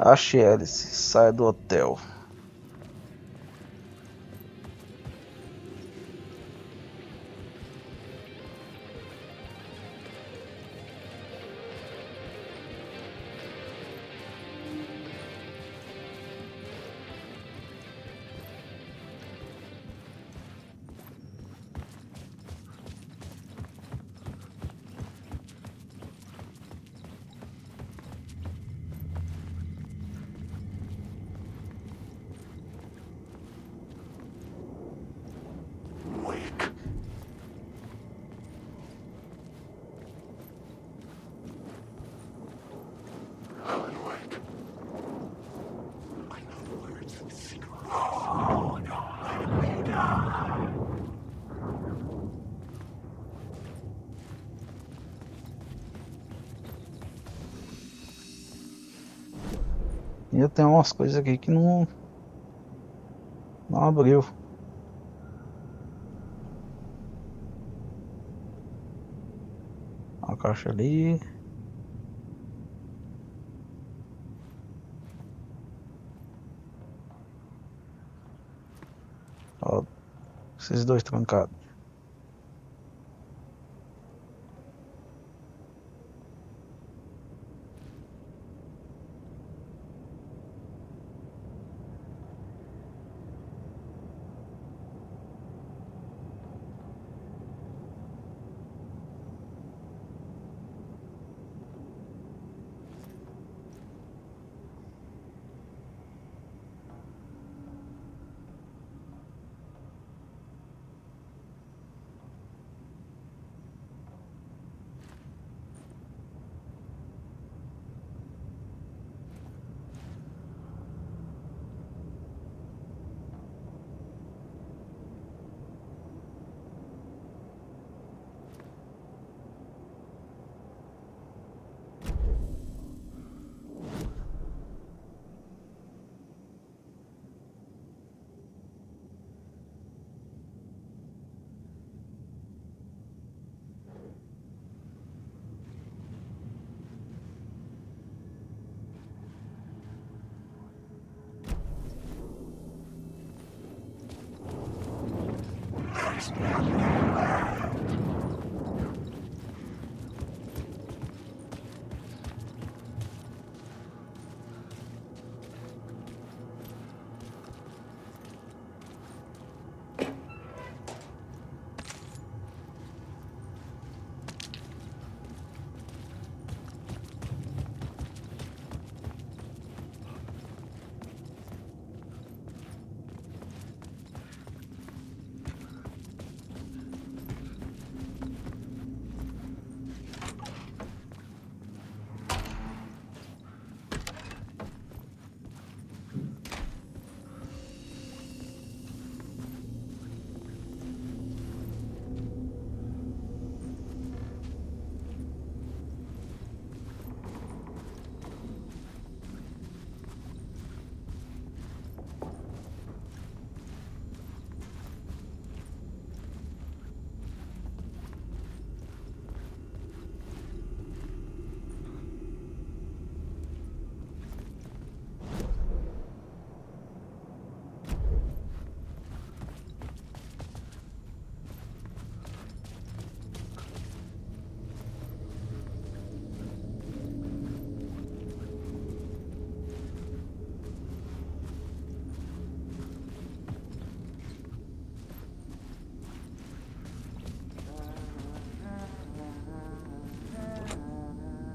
Ache hélice, saia do hotel. E eu tenho umas coisas aqui que não abriu. Uma caixa ali. Ó, esses dois trancados.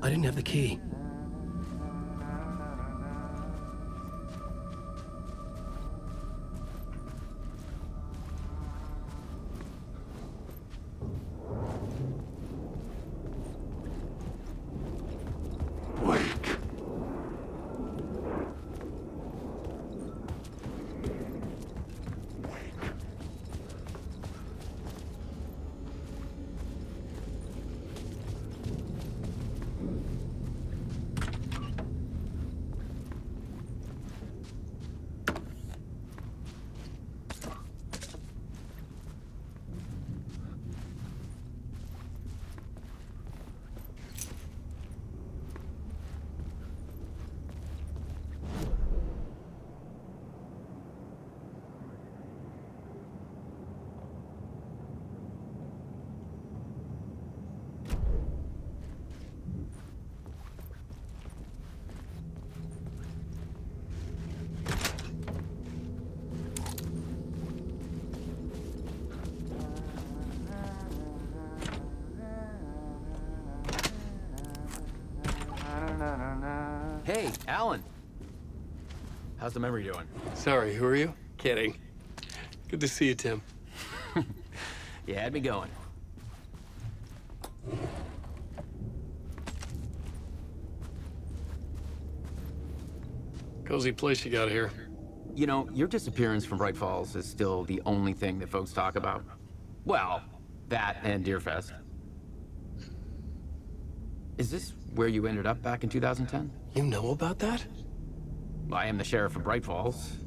I didn't have the key. Alan, how's the memory doing? Sorry, who are you? Kidding. Good to see you, Tim. You had me going. Cozy place you got here. You know, your disappearance from Bright Falls is still the only thing that folks talk about. Well, that and Deerfest. Is this where you ended up back in 2010? You know about that? I am the sheriff of Bright Falls.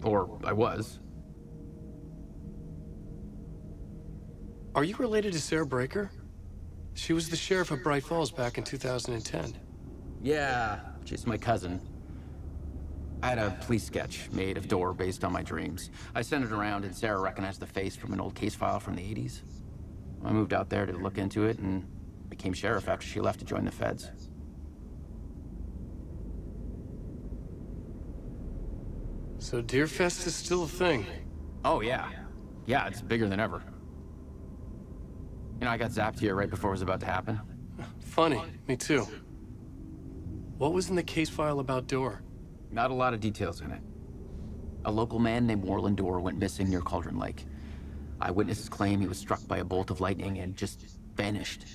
Or I was. Are you related to Sarah Breaker? She was the sheriff of Bright Falls back in 2010. Yeah, she's my cousin. I had a police sketch made of Door based on my dreams. I sent it around and Sarah recognized the face from an old case file from the 80s. I moved out there to look into it and became sheriff after she left to join the feds. So Deerfest is still a thing. Oh, yeah. Yeah, it's bigger than ever. You know, I got zapped here right before it was about to happen. Funny, me too. What was in the case file about Door? Not a lot of details in it. A local man named Warland Door went missing near Cauldron Lake. Eyewitnesses claim he was struck by a bolt of lightning and just vanished.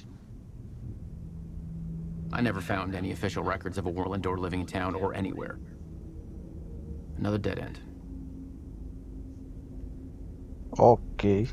I never found any official records of a Warland Door living in town or anywhere. Another dead end. Ok.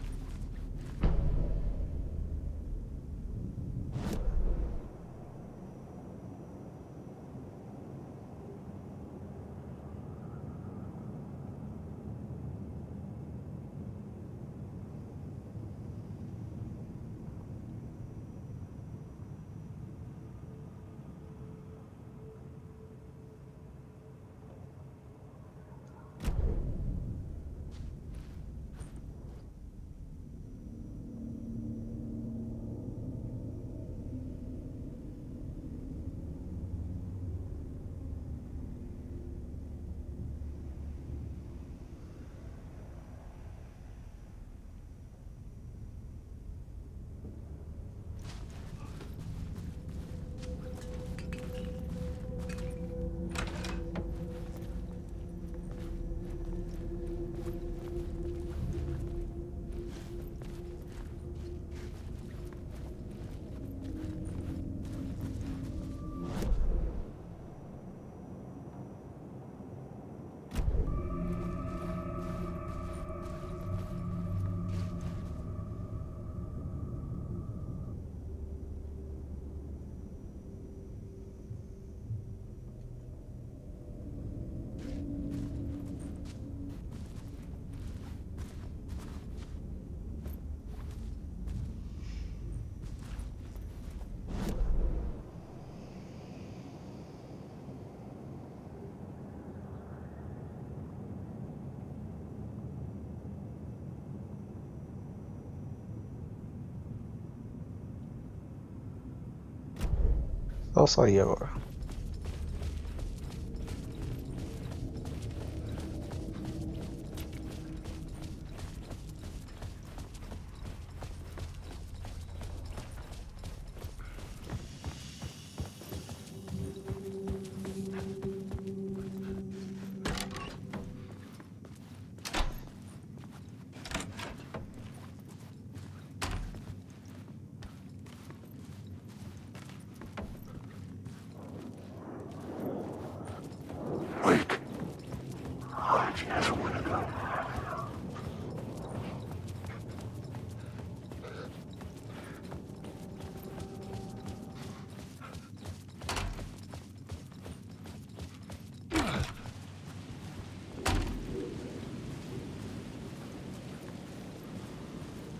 Só sair agora.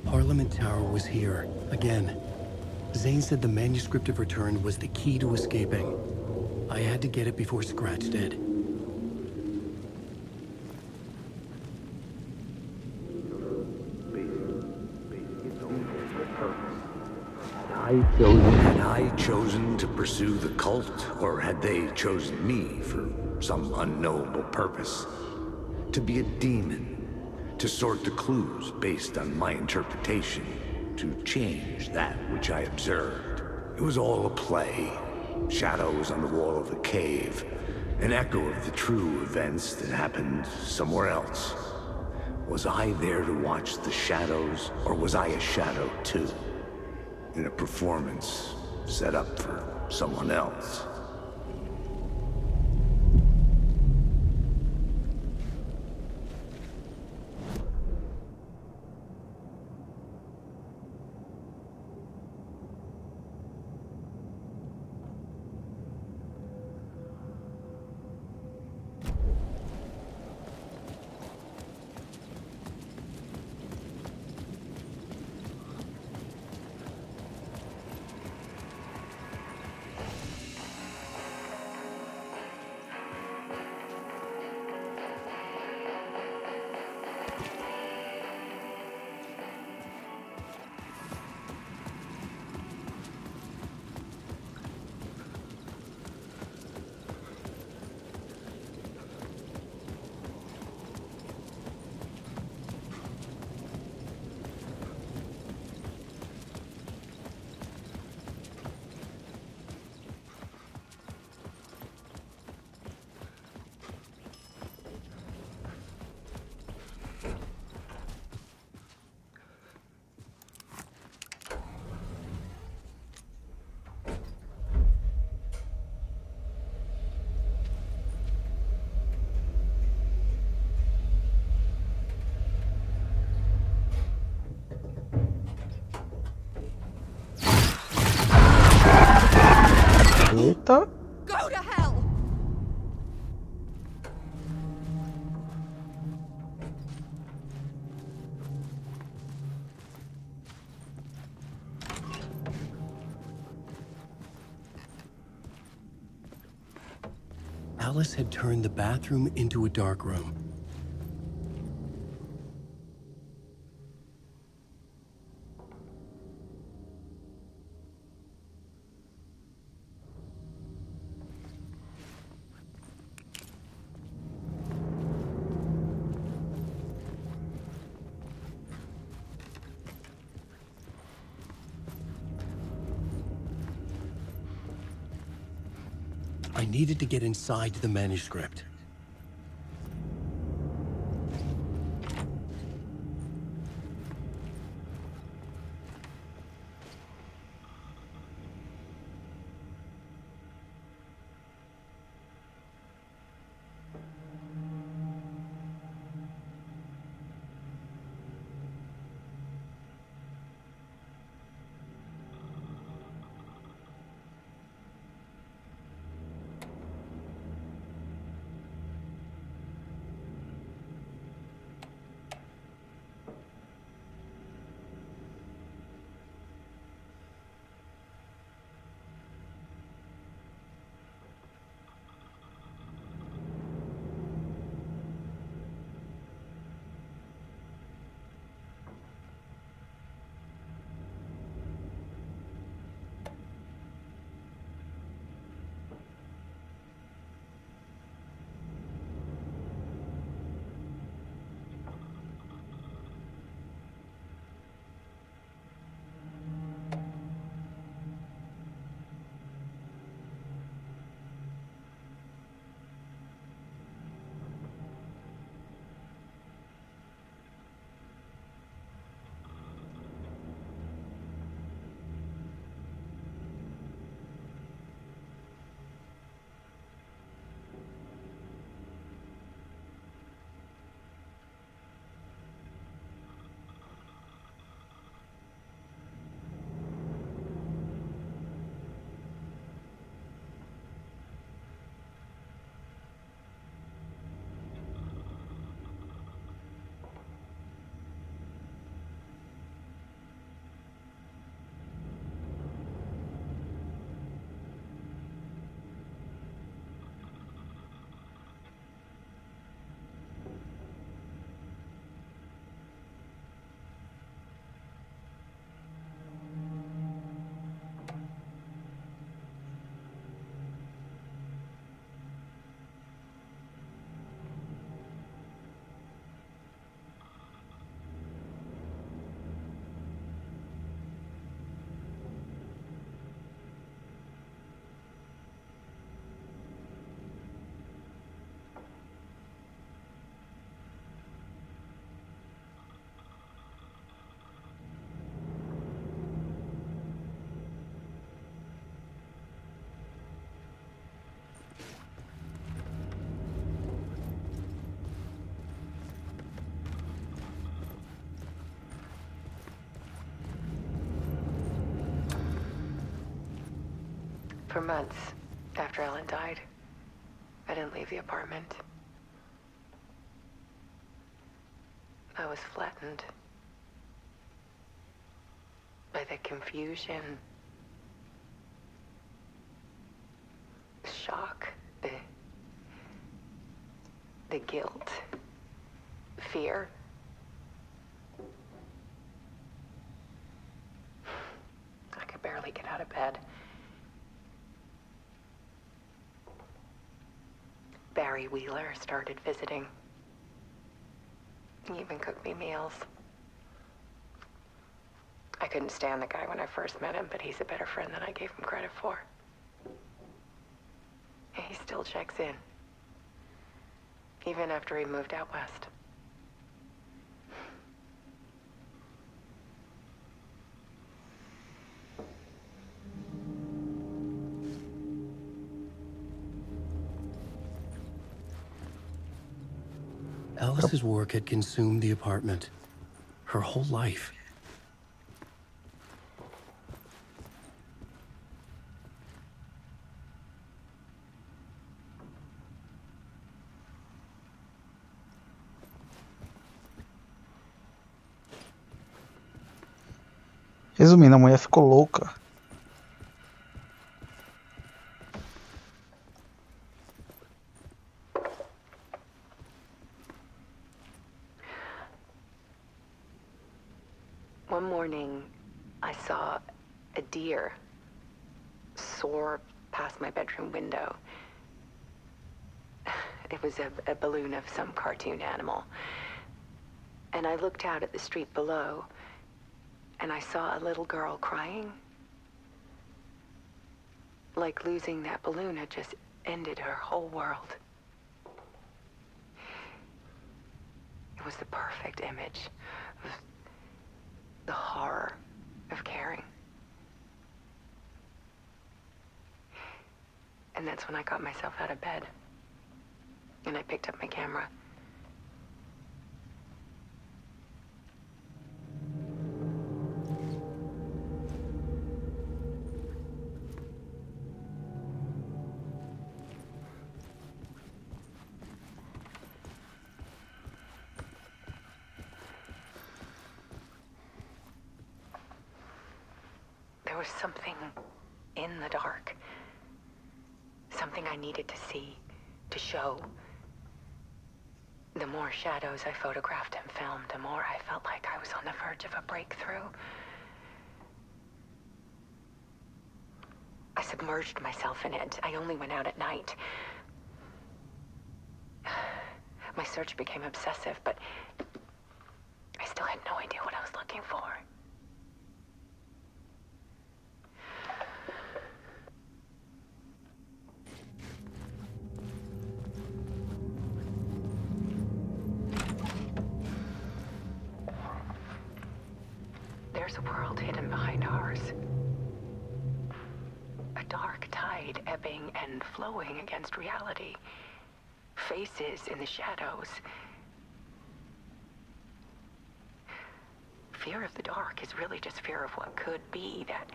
Parliament Tower was here, again. Zane said the manuscript of return was the key to escaping. I had to get it before Scratch did. Had I chosen to pursue the cult, or had they chosen me for some unknowable purpose? To be a demon, to sort the clues based on my interpretation, to change that which I observed. It was all a play, shadows on the wall of the cave, an echo of the true events that happened somewhere else. Was I there to watch the shadows, or was I a shadow too? In a performance set up for someone else? Eita. Go to hell! Alice had turned the bathroom into a dark room. I needed to get inside the manuscript. For months after Ellen died, I didn't leave the apartment. I was flattened by the confusion, shock, the guilt, fear. I could barely get out of bed. Barry Wheeler started visiting. He even cooked me meals. I couldn't stand the guy when I first met him, but he's a better friend than I gave him credit for. And he still checks in, even after he moved out west. Alice's work had consumed the apartment. Her whole life. Resumindo, a mulher ficou louca. One morning, I saw a deer soar past my bedroom window. It was a balloon of some cartoon animal. And I looked out at the street below, and I saw a little girl crying. Like losing that balloon had just ended her whole world. It was the perfect image of the horror of caring. And that's when I got myself out of bed. And I picked up my camera. There was something in the dark. Something I needed to see, to show. The more shadows I photographed and filmed, the more I felt like I was on the verge of a breakthrough. I submerged myself in it. I only went out at night. My search became obsessive, but I still had no idea what I was looking for. There's a world hidden behind ours. A dark tide ebbing and flowing against reality. Faces in the shadows. Fear of the dark is really just fear of what could be, that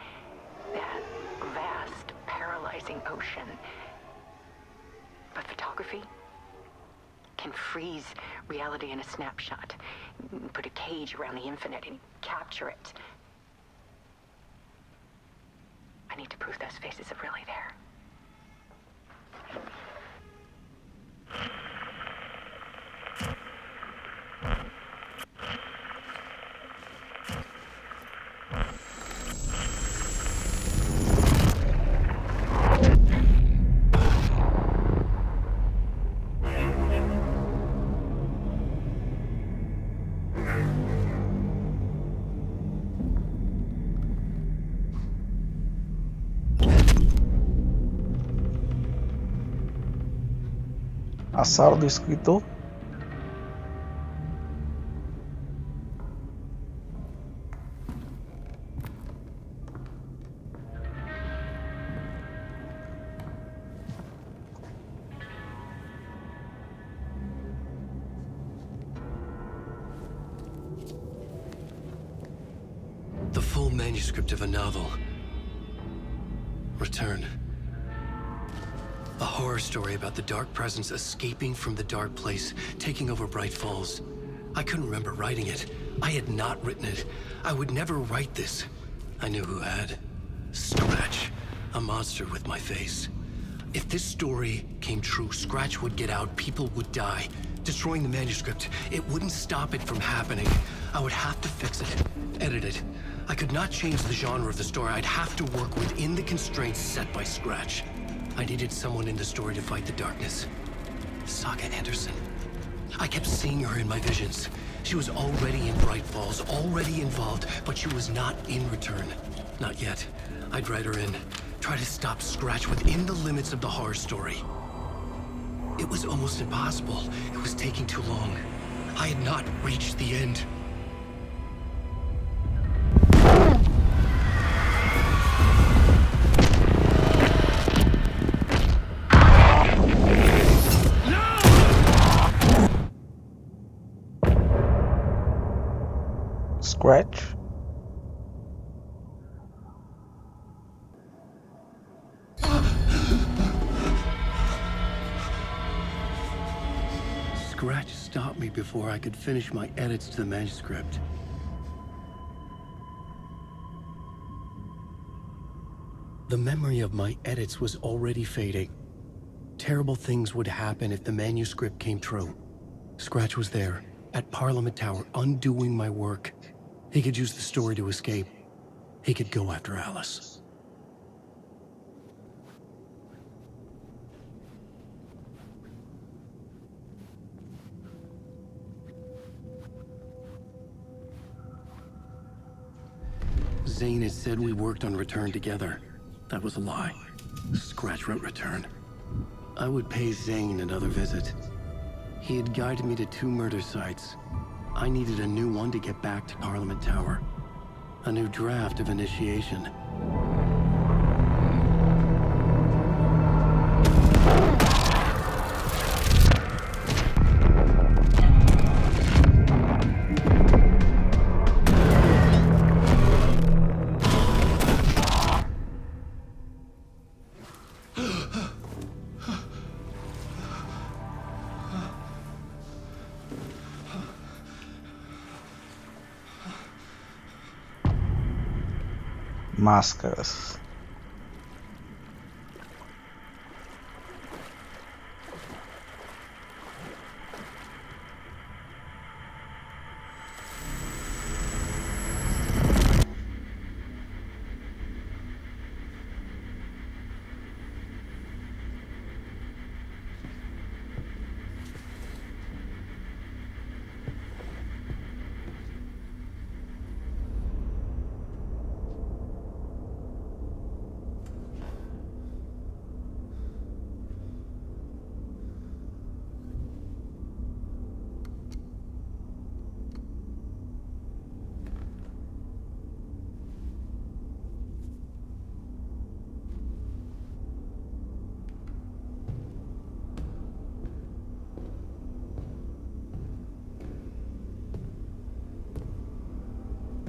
vast, paralyzing ocean. But photography can freeze reality in a snapshot. Put a cage around the infinite and capture it. I need to prove those faces are really there. A sala do escritor. The full manuscript of a novel. Return. A horror story about the dark presence escaping from the dark place, taking over Bright Falls. I couldn't remember writing it. I had not written it. I would never write this. I knew who had. Scratch. A monster with my face. If this story came true, Scratch would get out, people would die. Destroying the manuscript, it wouldn't stop it from happening. I would have to fix it, edit it. I could not change the genre of the story. I'd have to work within the constraints set by Scratch. I needed someone in the story to fight the darkness. Saga Anderson. I kept seeing her in my visions. She was already in Bright Falls, already involved, but she was not in return. Not yet. I'd write her in. Try to stop Scratch within the limits of the horror story. It was almost impossible. It was taking too long. I had not reached the end. Scratch. Scratch stopped me before I could finish my edits to the manuscript. The memory of my edits was already fading. Terrible things would happen if the manuscript came true. Scratch was there, at Parliament Tower, undoing my work. He could use the story to escape. He could go after Alice. Zane had said we worked on Return together. That was a lie. Scratch wrote Return. I would pay Zane another visit. He had guided me to 2 murder sites. I needed a new one to get back to Parliament Tower. A new draft of initiation. Máscaras.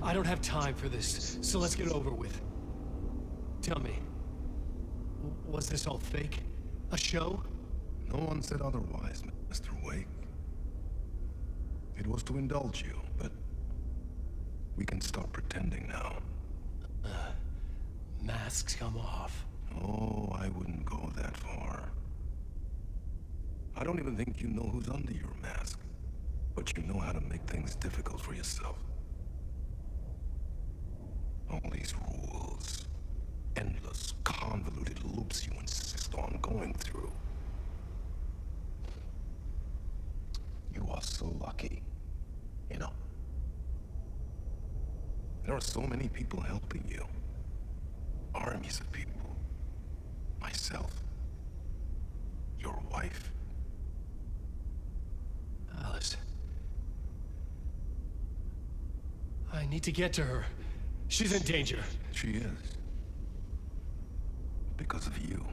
I don't have time for this, so let's get it over with. Tell me, was this all fake? A show? No one said otherwise, Mr. Wake. It was to indulge you, but we can stop pretending now. Masks come off. Oh, I wouldn't go that far. I don't even think you know who's under your mask, but you know how to make things difficult for yourself. All these rules, endless, convoluted loops you insist on going through. You are so lucky, you know. There are so many people helping you. Armies of people. Myself. Your wife. Alice. I need to get to her. She's in danger. She is. Because of you.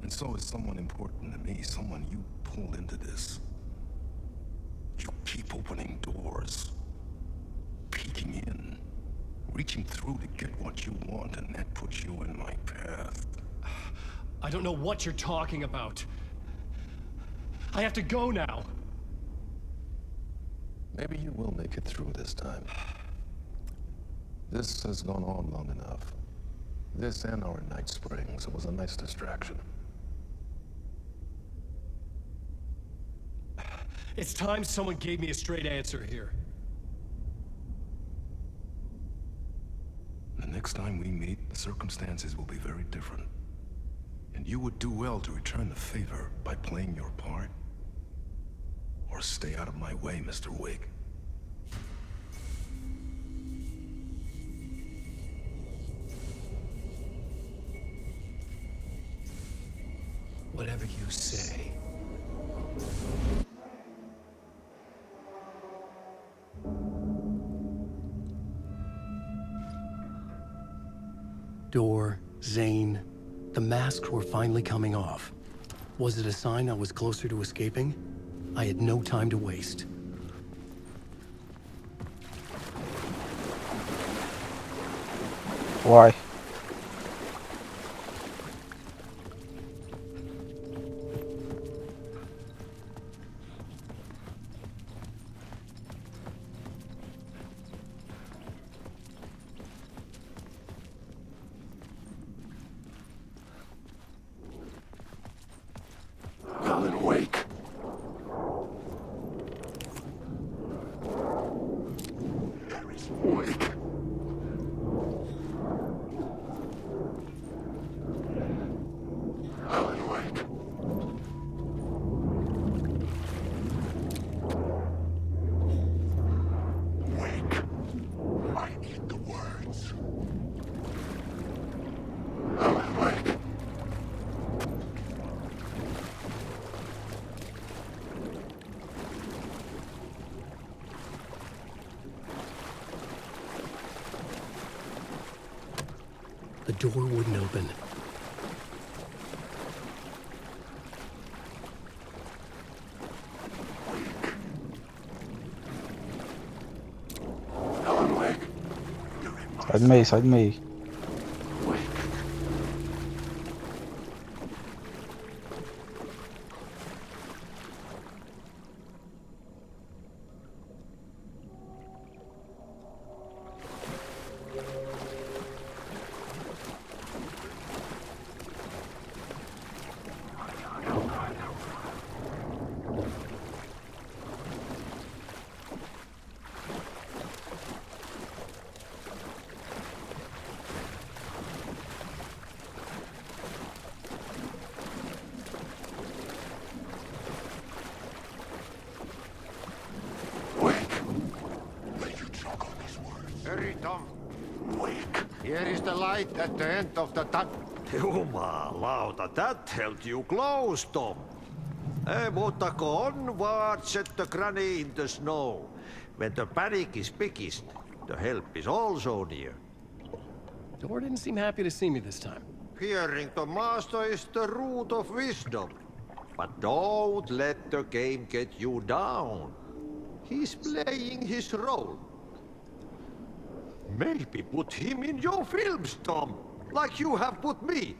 And so is someone important to me, someone you pulled into this. You keep opening doors, peeking in, reaching through to get what you want, and that puts you in my path. I don't know what you're talking about. I have to go now. Maybe you will make it through this time. This has gone on long enough. This and our night springs was a nice distraction. It's time someone gave me a straight answer here. The next time we meet, the circumstances will be very different. And you would do well to return the favor by playing your part. Or stay out of my way, Mr. Wig. Whatever you say. Door, Zane, the masks were finally coming off. Was it a sign I was closer to escaping? I had no time to waste. Why? Alan Wake. Wake. Alan Wake. Wake. I need the words. Alan Wake. The door wouldn't open. Alan Wake. Side me. Hurry, Tom. Wake. Here is the light at the end of the tunnel. Jumalauta, that held you close, Tom. Mutta go onwards at the granny in the snow. When the panic is biggest, the help is also near. Door didn't seem happy to see me this time. Hearing the master is the root of wisdom. But don't let the game get you down. He's playing his role. Maybe put him in your films, Tom, like you have put me.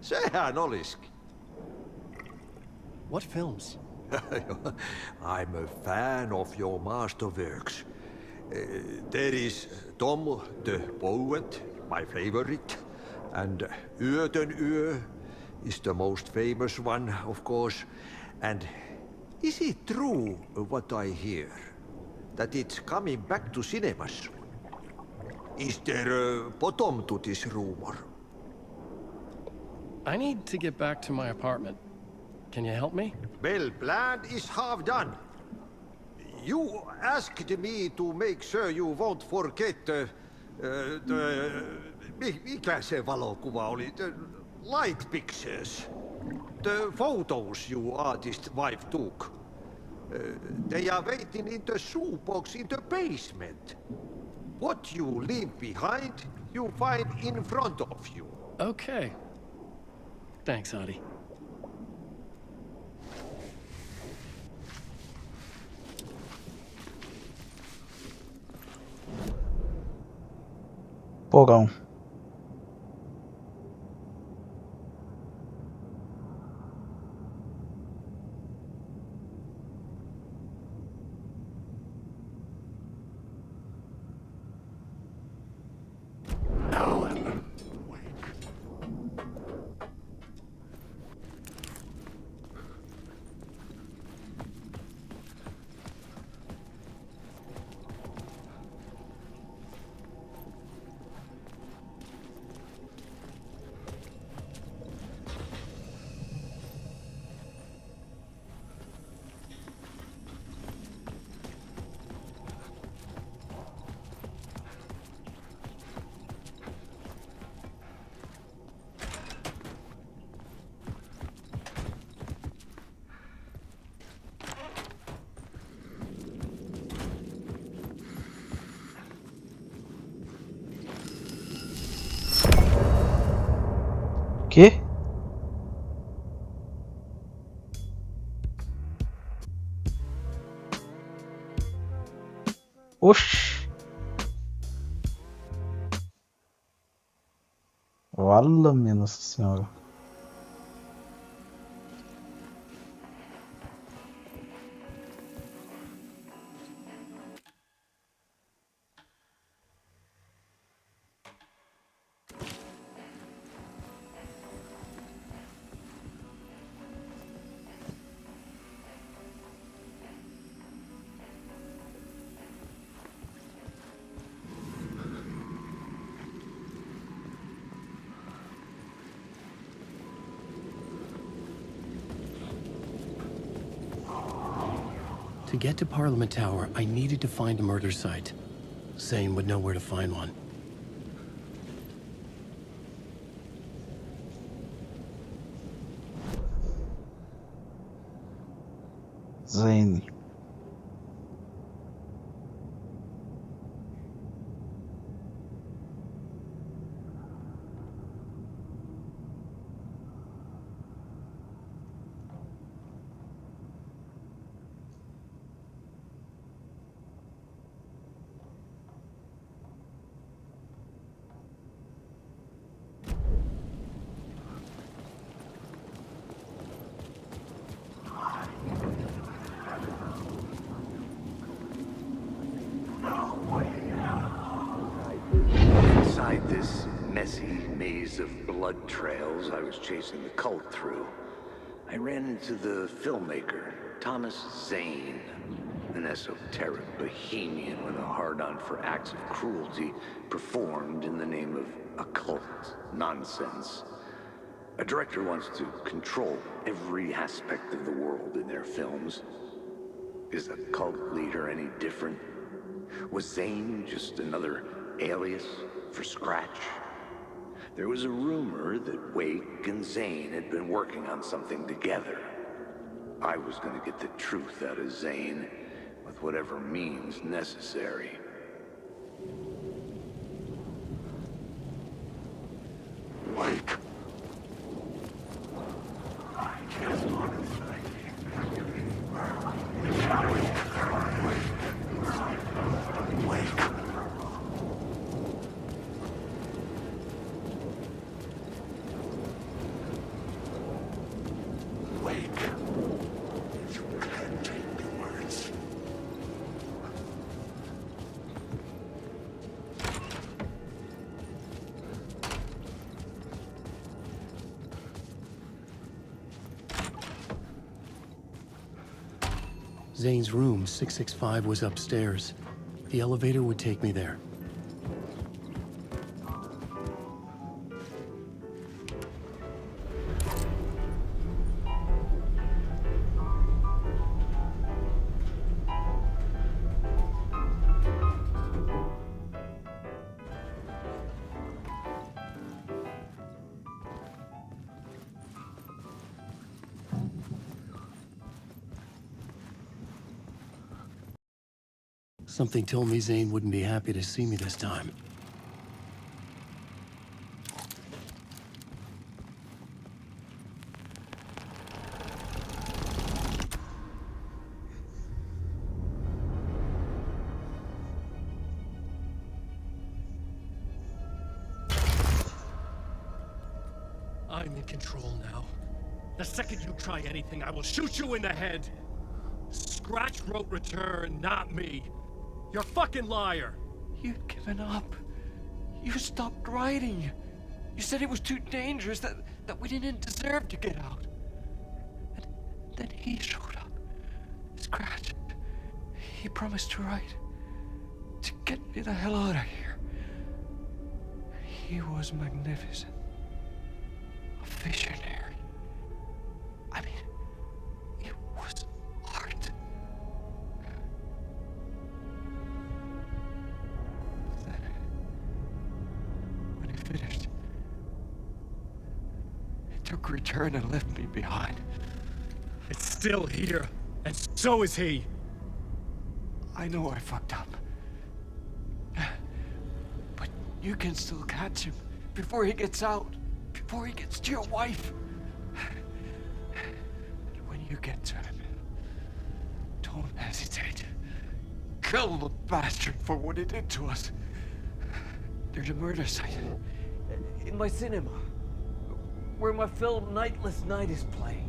Sehän olisikin. What films? I'm a fan of your masterworks. There is Tom the Poet, my favorite, and Yöten Yö is the most famous one, of course. And is it true what I hear? That it's coming back to cinemas soon? Is there a bottom to this rumor? I need to get back to my apartment. Can you help me? Well, plan is half done. You asked me to make sure you won't forget mikä se valokuva oli? The light pictures. The photos your artist wife took. They are waiting in the shoebox in the basement. What you leave behind, you find in front of you. Okay. Thanks, Adi. Porão. Oxi. Vala minha Nossa Senhora. To get to Parliament Tower, I needed to find a murder site. Zane would know where to find one. Zane. Inside this messy maze of blood trails I was chasing the cult through, I ran into the filmmaker, Thomas Zane, an esoteric bohemian with a hard-on for acts of cruelty performed in the name of occult nonsense. A director wants to control every aspect of the world in their films. Is a cult leader any different? Was Zane just another alias for Scratch? There was a rumor that Wake and Zane had been working on something together. I was going to get the truth out of Zane with whatever means necessary. Wake. I just want to thank you. Wake. Wake. You can't take the words. Zane's room, 665, was upstairs. The elevator would take me there. Something told me Zane wouldn't be happy to see me this time. I'm in control now. The second you try anything, I will shoot you in the head. Scratch wrote return, not me. You're a fucking liar. You'd given up. You stopped writing. You said it was too dangerous, that we didn't deserve to get out. And then he showed up. Scratch. He promised to write. To get me the hell out of here. He was magnificent. A visionary. I mean, it was art. Then, when he finished, he took return and left me behind. It's still here, and so is he. I know I fucked up. But you can still catch him before he gets out, before he gets to your wife. And when you get to him, don't hesitate. kill the bastard for what he did to us. There's a murder site in my cinema where my film Nightless Night is playing.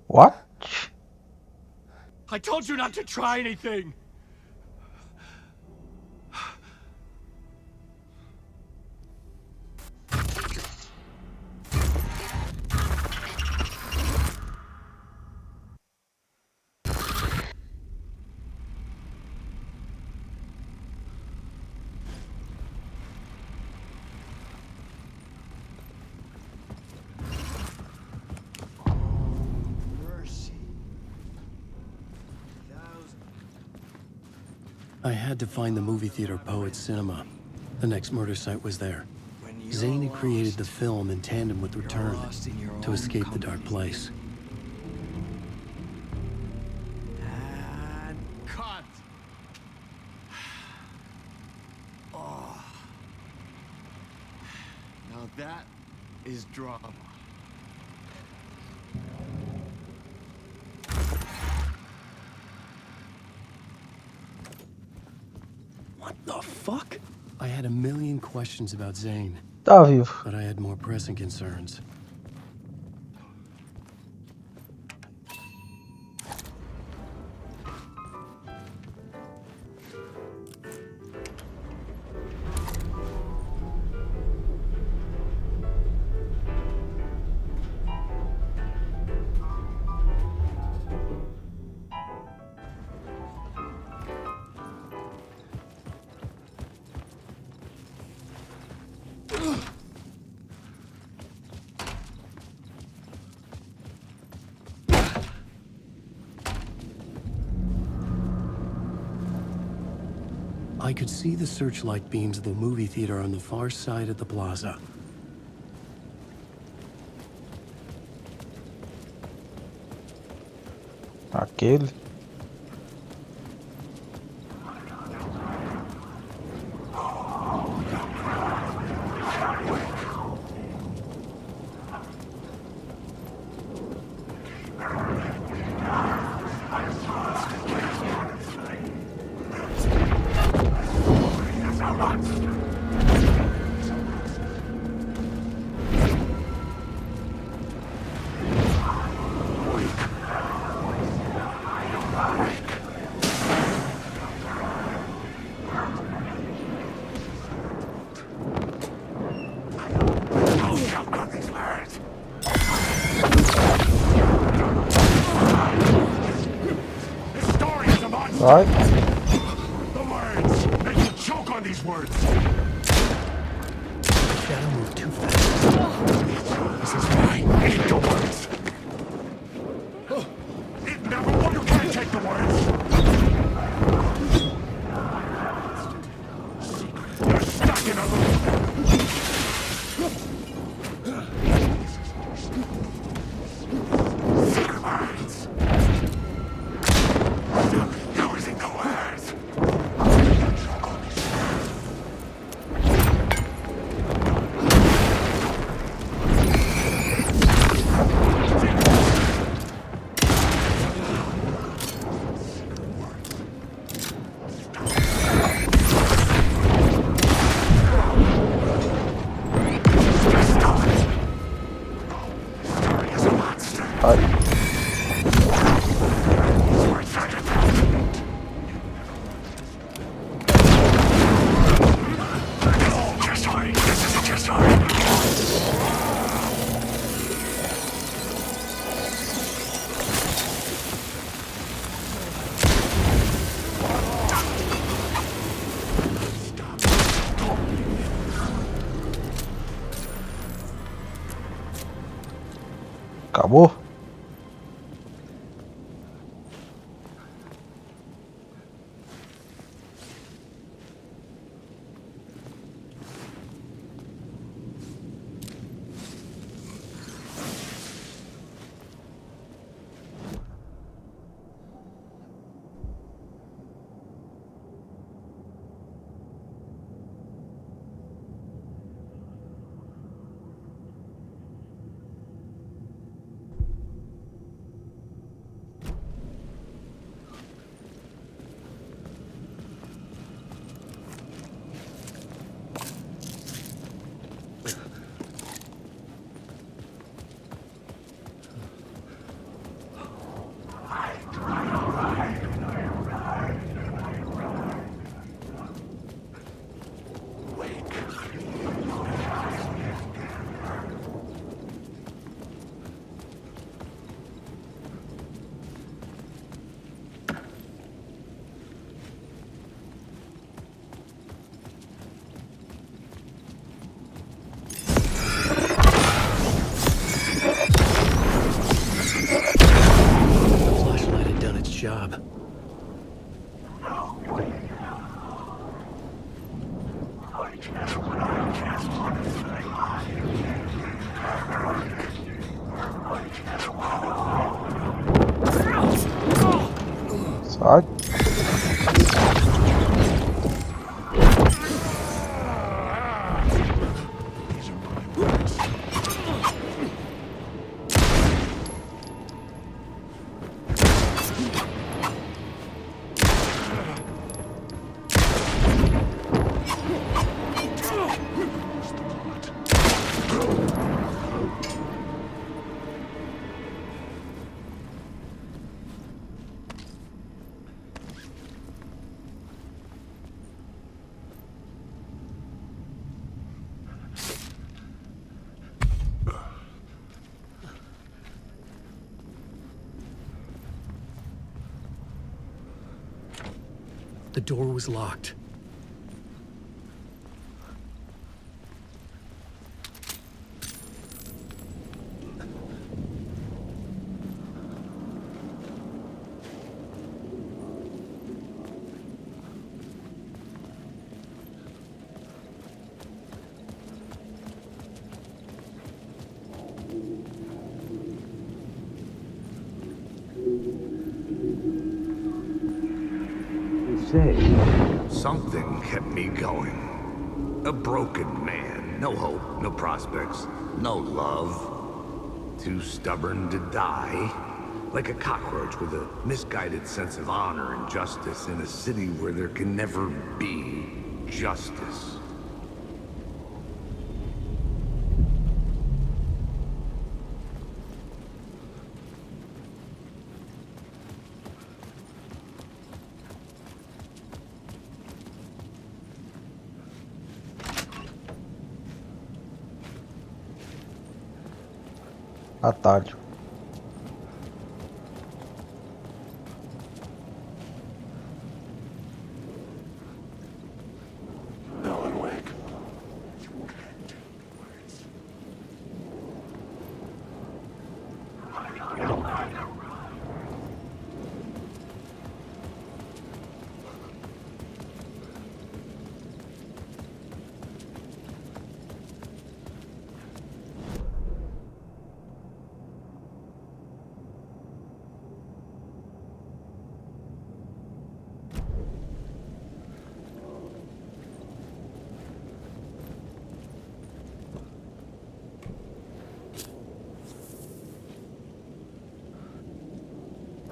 What? I told you not to try anything! I had to find the movie theater Poets Cinema. The next murder site was there. Zane had created the film in tandem with Return to escape the dark place. And cut. Oh. Now that is drama. What the fuck? I had a million questions about Zane, Tá vivo. but I had more pressing concerns. I could see the searchlight beams of the movie theater on the far side of the plaza. Aquele. Vai. The words! Make you choke on these words! Gotta move too fast. This is why I hate the words! Number one, you can't take the words! You're stuck in a loop! Secret words! Using the words! Acabou? Sai. The door was locked. Something kept me going. A broken man. No hope, no prospects, no love. Too stubborn to die. Like a cockroach with a misguided sense of honor and justice in a city where there can never be justice. Atalho. Alan Wake.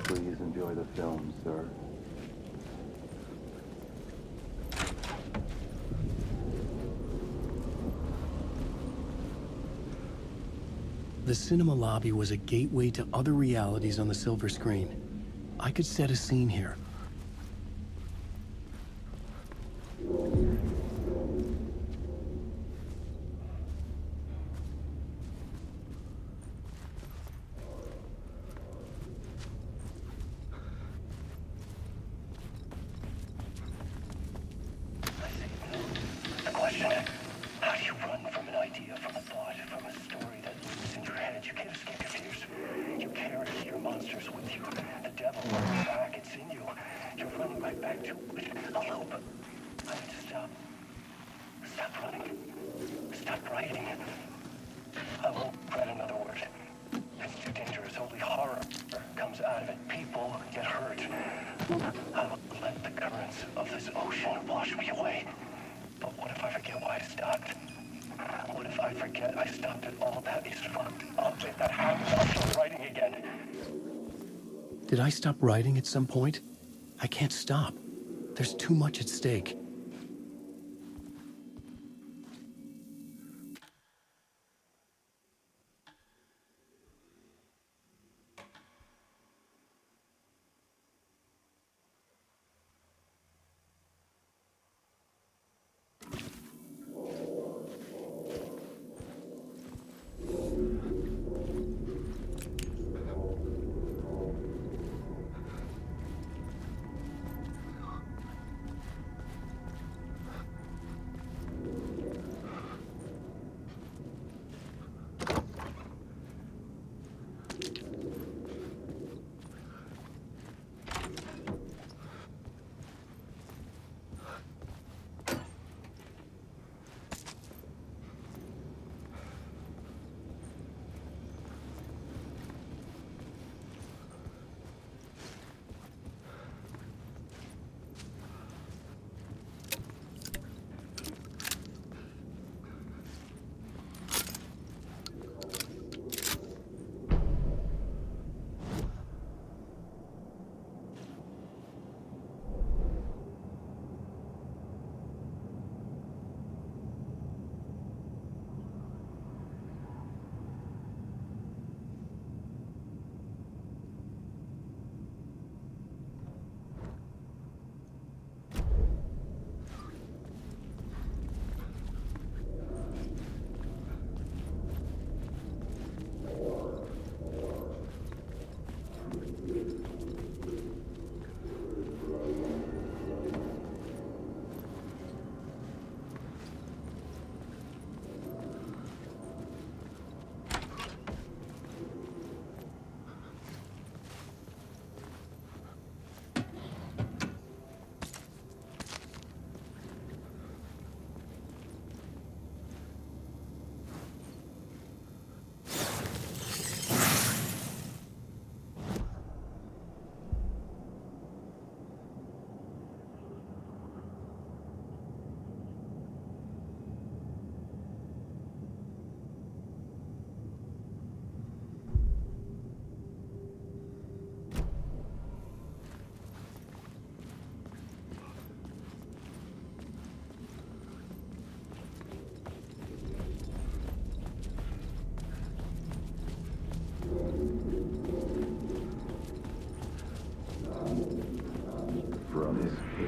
Please enjoy the film, sir. The cinema lobby was a gateway to other realities on the silver screen. I could set a scene here. The question, how do you run from an idea, from a thought, from a story that lives in your head? You can't escape your fears. You carry your monsters with you. The devil is back, it's in you. You're running right back to it. A loop. I need to stop. Stop running. Stop writing. I won't write another word. It's too dangerous. Only horror comes out of it. People get hurt. I will let the currents of this ocean wash me away. But what if I forget why I stopped? What if I forget I stopped at all that is fucked up? If that happens, I'll start writing again. Did I stop writing at some point? I can't stop. There's too much at stake.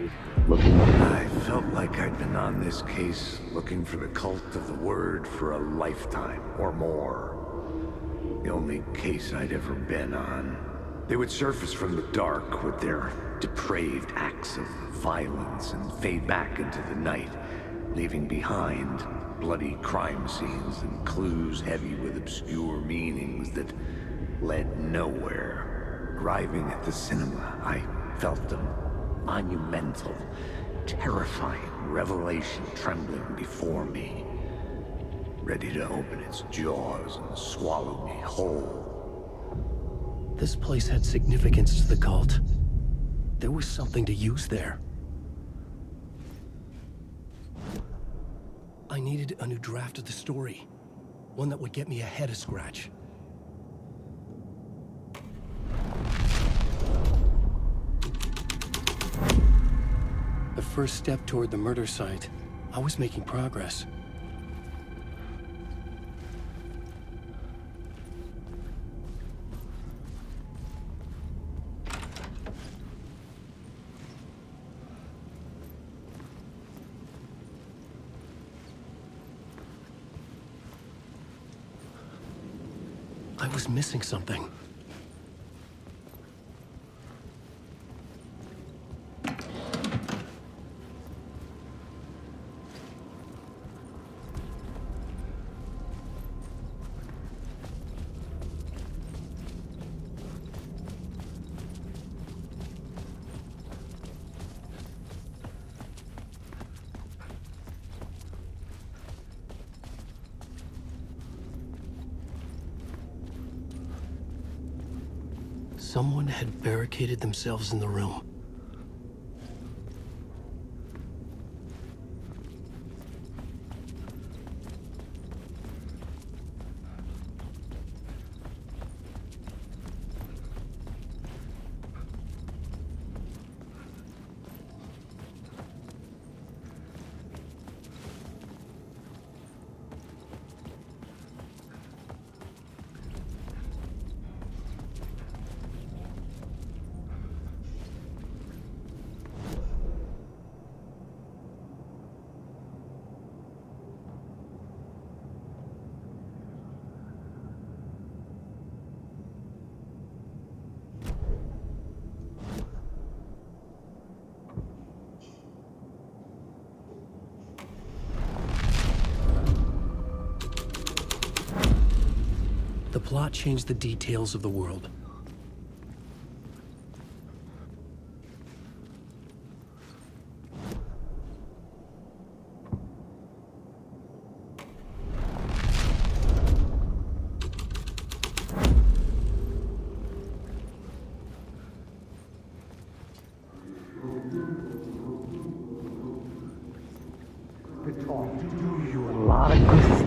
case looking... I felt like I'd been on this case looking for the cult of the word for a lifetime or more. The only case I'd ever been on. They would surface from the dark with their depraved acts of violence and fade back into the night, leaving behind bloody crime scenes and clues heavy with obscure meanings that led nowhere. Arriving at the cinema, I felt a monumental, terrifying revelation trembling before me, ready to open its jaws and swallow me whole. This place had significance to the cult. There was something to use there. I needed a new draft of the story. One that would get me ahead of Scratch. The first step toward the murder site. I was making progress. I was missing something. Someone had barricaded themselves in the room. The plot changed the details of the world.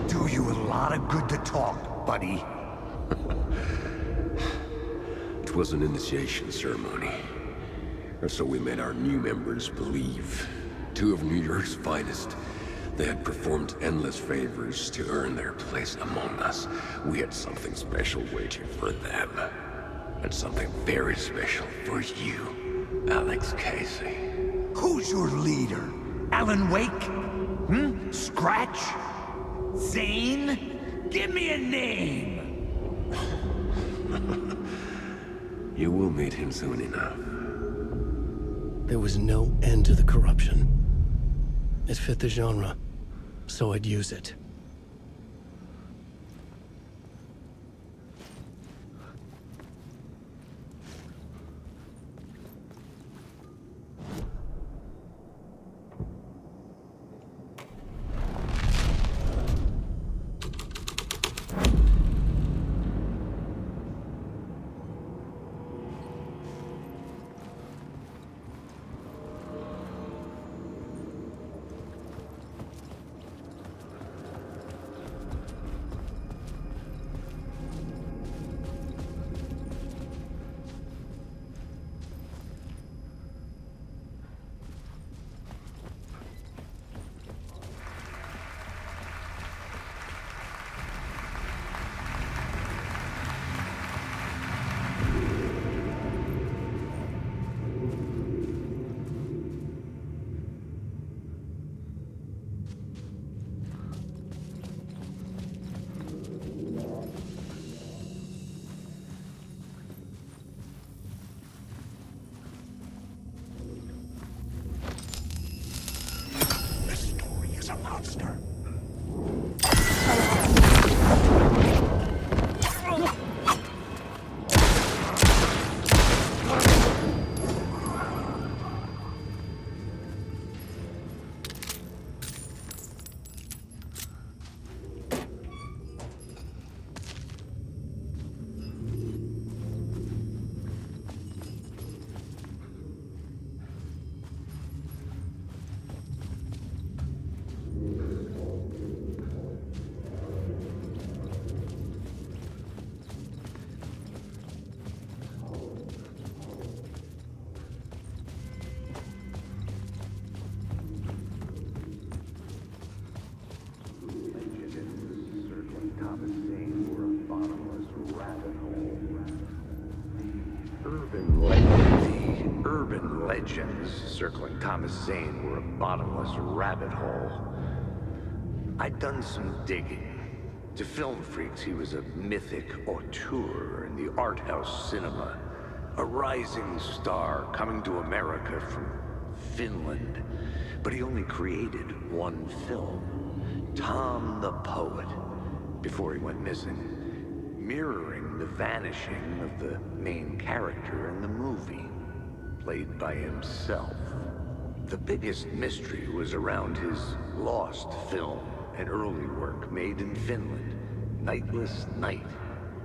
Do you a lot of good to talk, buddy. It was an initiation ceremony. Or so we made our new members believe. Two of New York's finest. They had performed endless favors to earn their place among us. We had something special waiting for them. And something very special for you, Alex Casey. Who's your leader? Alan Wake? Scratch? Zane? Give me a name! You will meet him soon enough. There was no end to the corruption. It fit the genre, so I'd use it. monster. Urban legends circling Thomas Zane were a bottomless rabbit hole. I'd done some digging. To film freaks, he was a mythic auteur in the art house cinema. A rising star coming to America from Finland. But he only created one film, Tom the Poet, before he went missing, mirroring the vanishing of the main character in the movie, played by himself. The biggest mystery was around his lost film, an early work made in Finland, Nightless Night,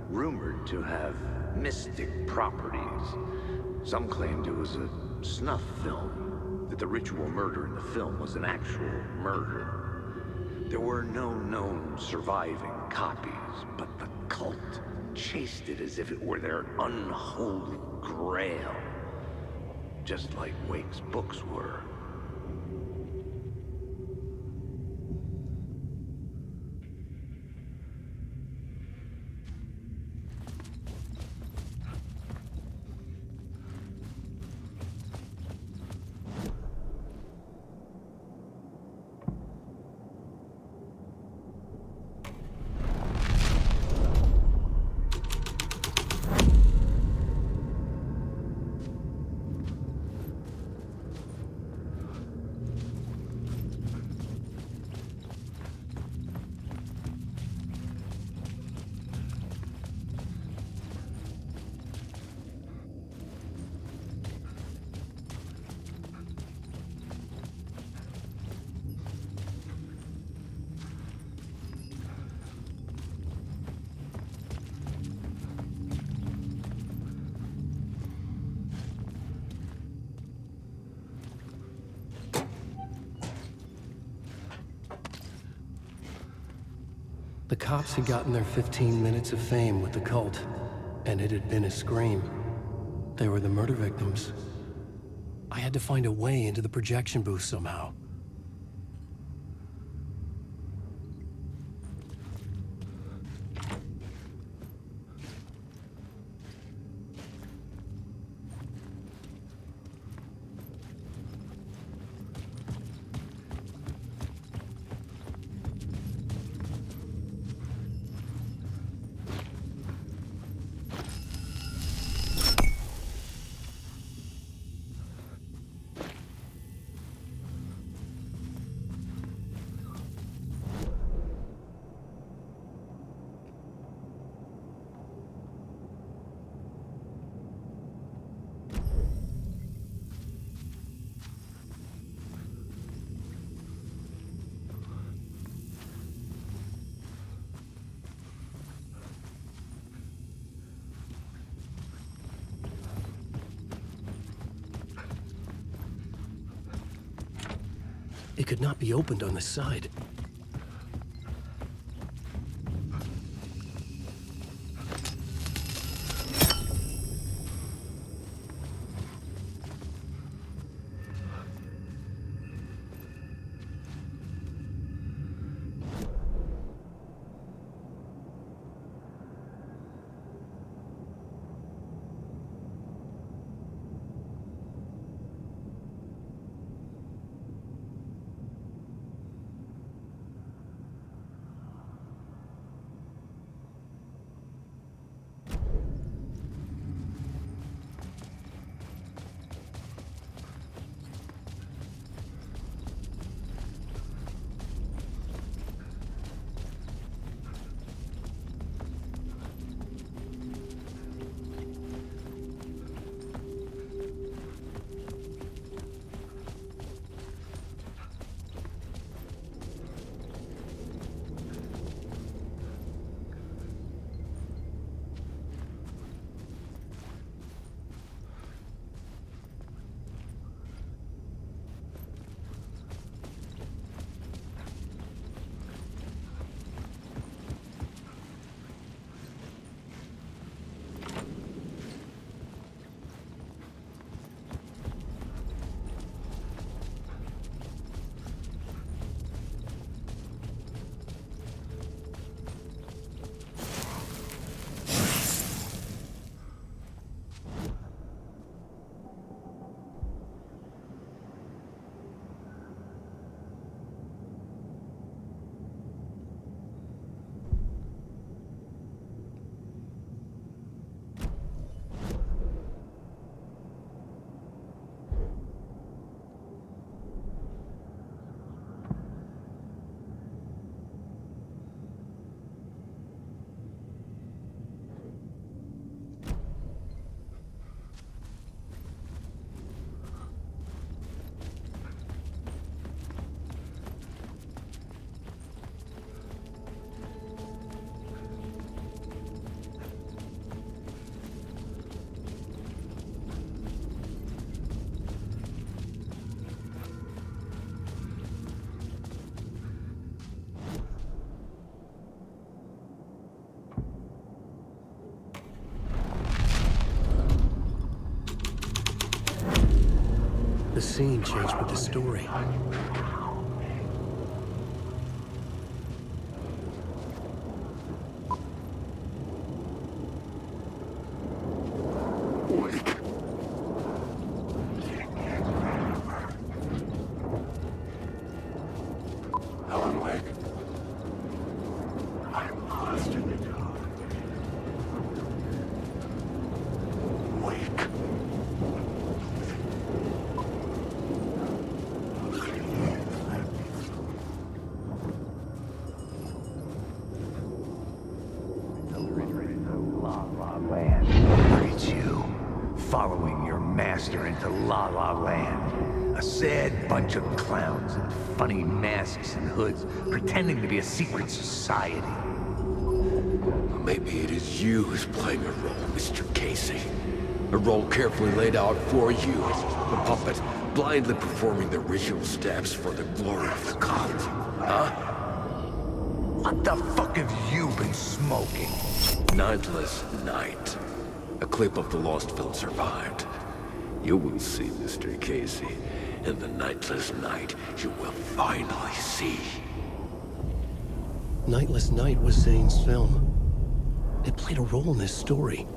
rumored to have mystic properties. Some claimed it was a snuff film, that the ritual murder in the film was an actual murder. There were no known surviving copies, but the cult chased it as if it were their unholy grail. Just like Wake's books were. The cops had gotten their 15 minutes of fame with the cult, and it had been a scream. They were the murder victims. I had to find a way into the projection booth somehow. It could not be opened on the side. The scene changed with the story. Following your master into La La Land. A sad bunch of clowns in funny masks and hoods, pretending to be a secret society. Maybe it is you who's playing a role, Mr. Casey. A role carefully laid out for you. A puppet, blindly performing the ritual steps for the glory of the cult. Huh? What the fuck have you been smoking? Nightless Night. A clip of the lost film survived. You will see, Mr. Casey. In the Nightless Night, you will finally see. Nightless Night was Zane's film. It played a role in this story.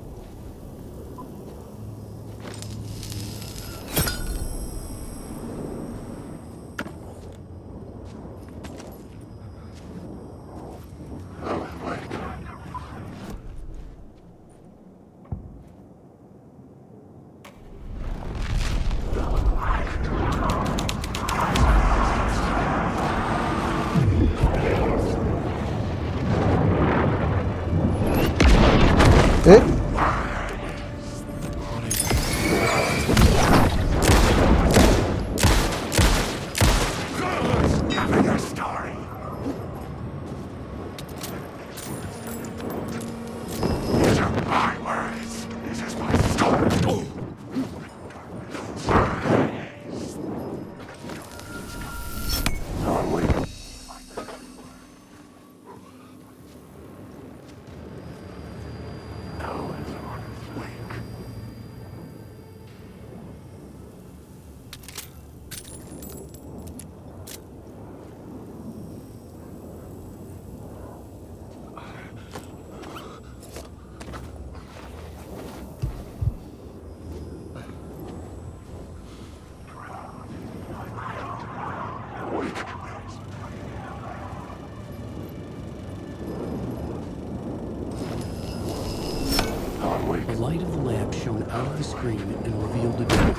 The light of the lamp shone out of the screen and revealed the door.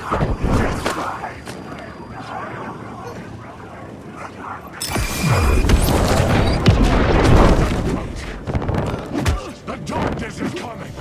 The darkness is coming!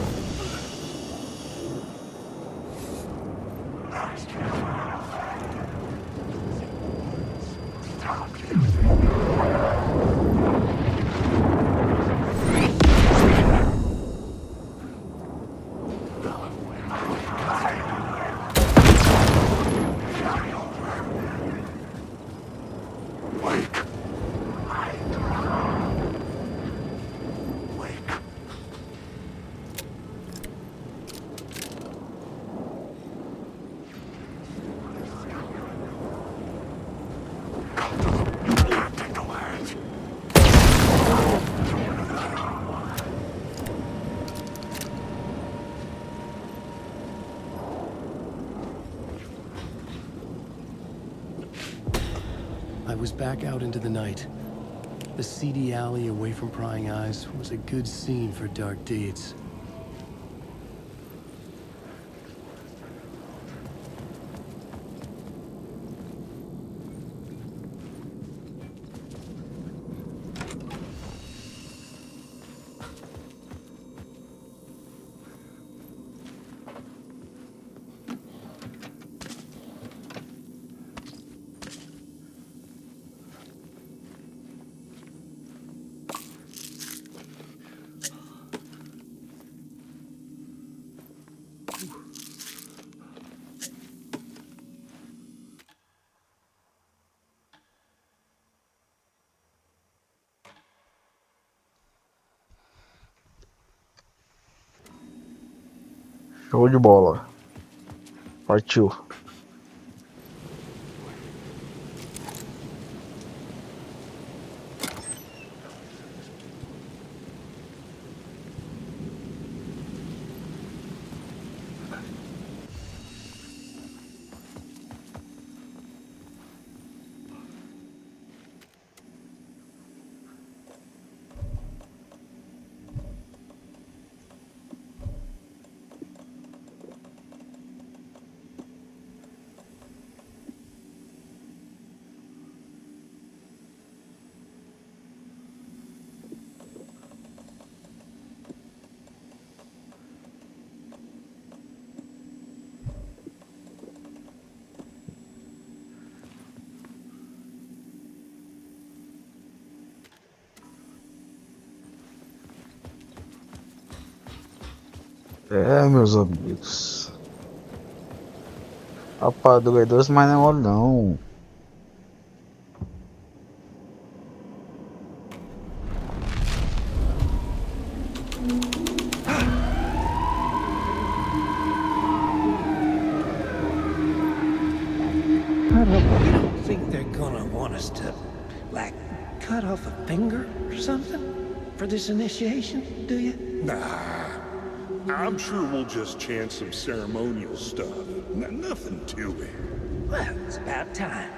I was back out into the night. The seedy alley away from prying eyes was a good scene for dark deeds. Show de bola. Partiu. É, meus amigos. Rapadura é doce, mas não é mole não. You don't think they're gonna want us to, like, cut off a finger or something for this initiation, do you? Nah. I'm sure we'll just chant some ceremonial stuff. Nothing to it. Well, it's about time.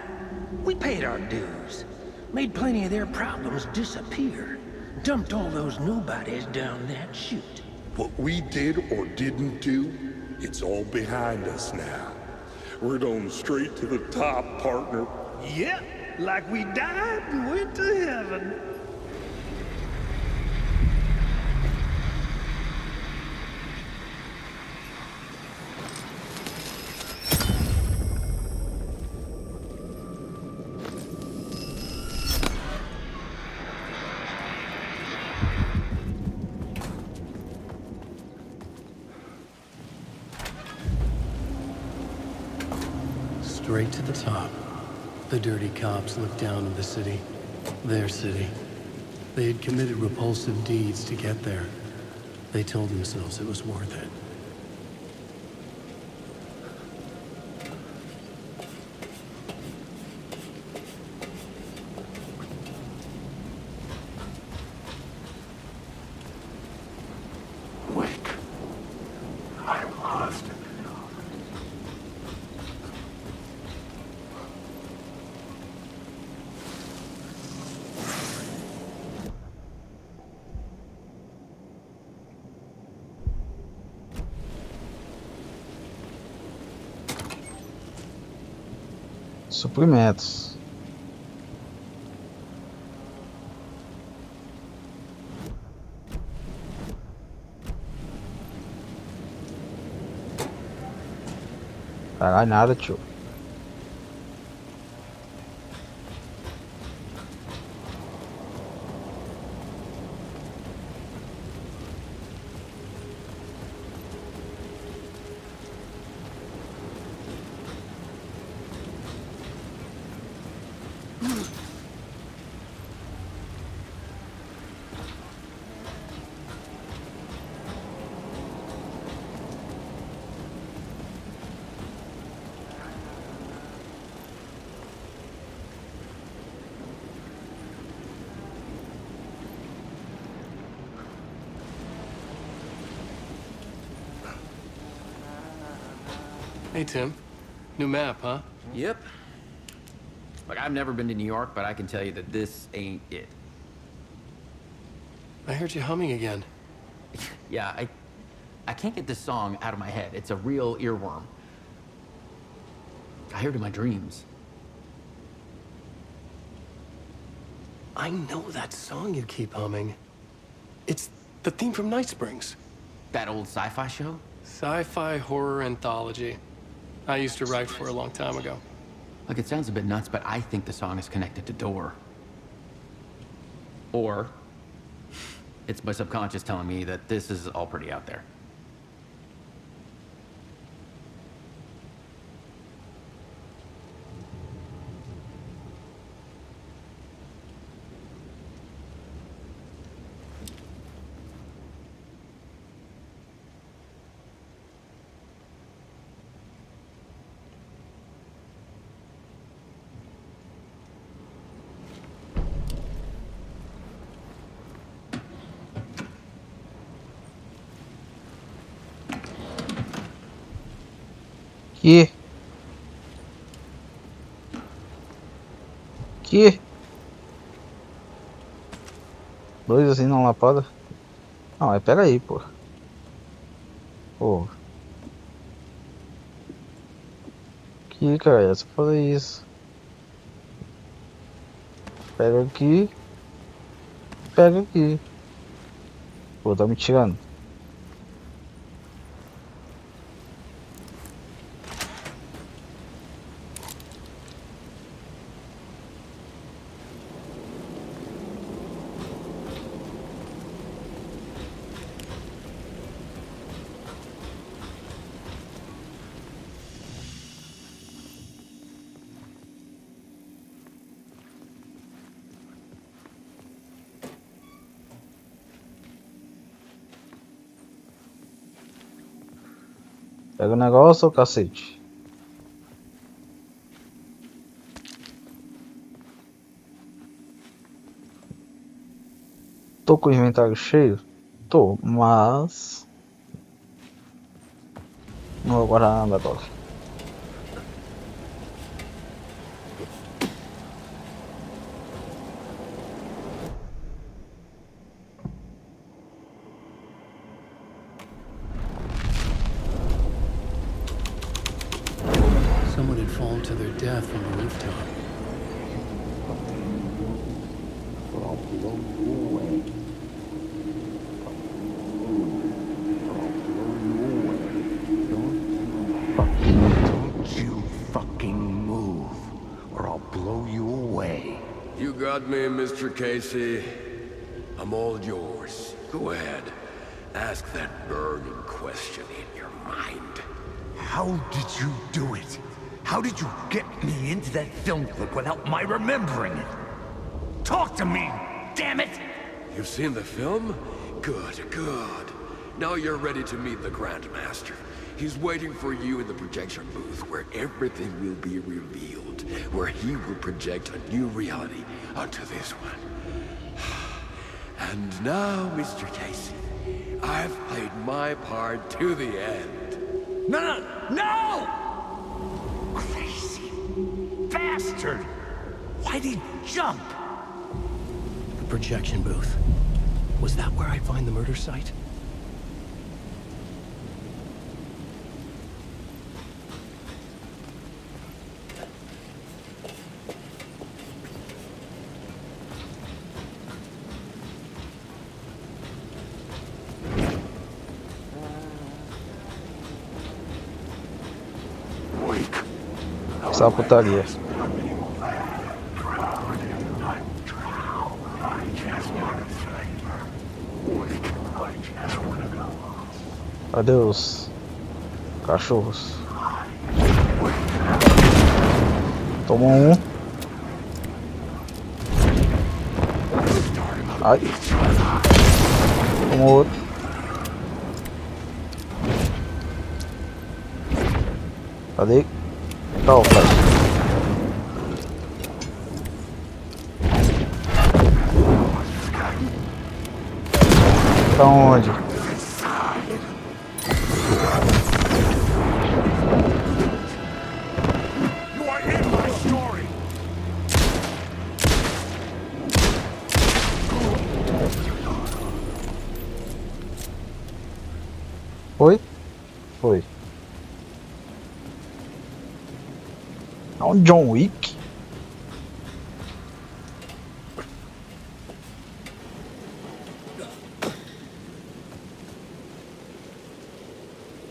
We paid our dues. Made plenty of their problems disappear. Dumped all those nobodies down that chute. What we did or didn't do, it's all behind us now. We're going straight to the top, partner. Yep, like we died and went to heaven. Straight to the top. The dirty cops looked down on the city. Their city. They had committed repulsive deeds to get there. They told themselves it was worth it. Wait. I'm lost. Suprimentos. Caralho, nada, tio. Hey, Tim. New map, huh? Yep. Look, I've never been to New York, but I can tell you that this ain't it. I heard you humming again. Yeah, I can't get this song out of my head. It's a real earworm. I hear it in my dreams. I know that song you keep humming. It's the theme from Night Springs. That old sci-fi show? Sci-fi horror anthology. I used to write for a long time ago. Look, it sounds a bit nuts, but I think the song is connected to Door. Or it's my subconscious telling me that this is all pretty out there. Que? Dois assim na lapada? Não, mas pera aí, pô. Pô. Que, cara, é só fazer isso. Pega aqui. Pega aqui. Pô, tá me tirando. Pega o negócio, ô cacete. Tô com o inventário cheio? Tô, mas... não vou guardar nada agora. Someone had fallen to their death from the rooftop. Don't you fucking move, or I'll blow you away. You got me, Mr. Casey. I'm all yours. Go ahead. Ask that burning question in your mind. How did you do it? How did you get me into that film clip without my remembering it? Talk to me, damn it! You've seen the film? Good, good. Now you're ready to meet the Grandmaster. He's waiting for you in the projection booth where everything will be revealed, where he will project a new reality onto this one. And now, Mr. Casey, I've played my part to the end. No! Crazy bastard! Why'd he jump? The projection booth. Was that where I find the murder site? Essa putaria. Cadê os cachorros? Tomou um. Ai. Tomou outro. Cadê? Tá o flash. Tá onde? Foi? Foi. É um John Wick?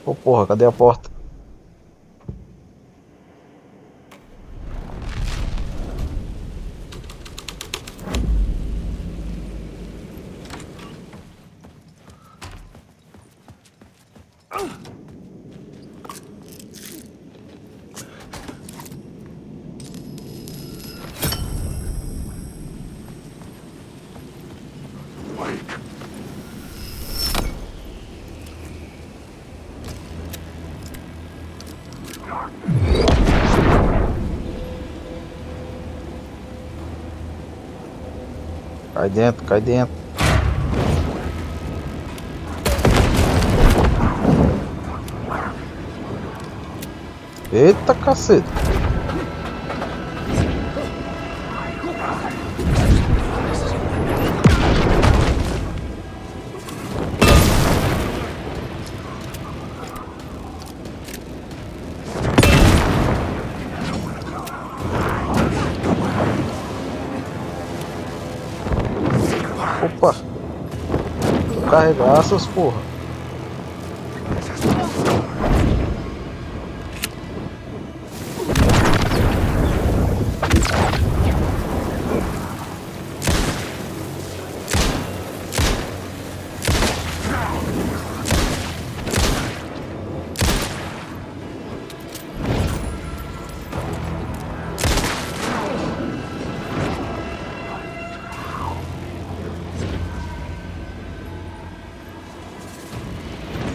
Ô porra, cadê a porta? Cai dentro, cai dentro. Eita cacete. Opa! Carregar essas porra.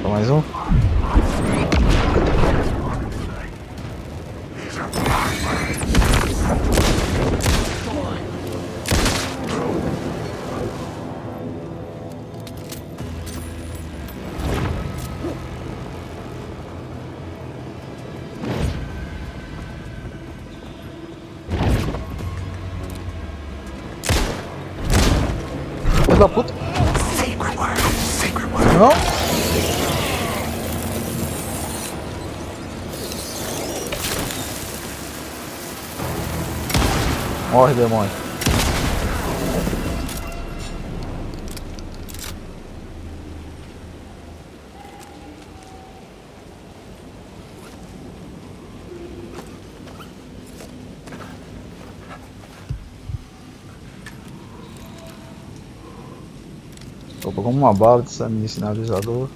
Mais um. Filho da puta. Não. Morre, demônio. Opa, como uma bala de mini sinalizador.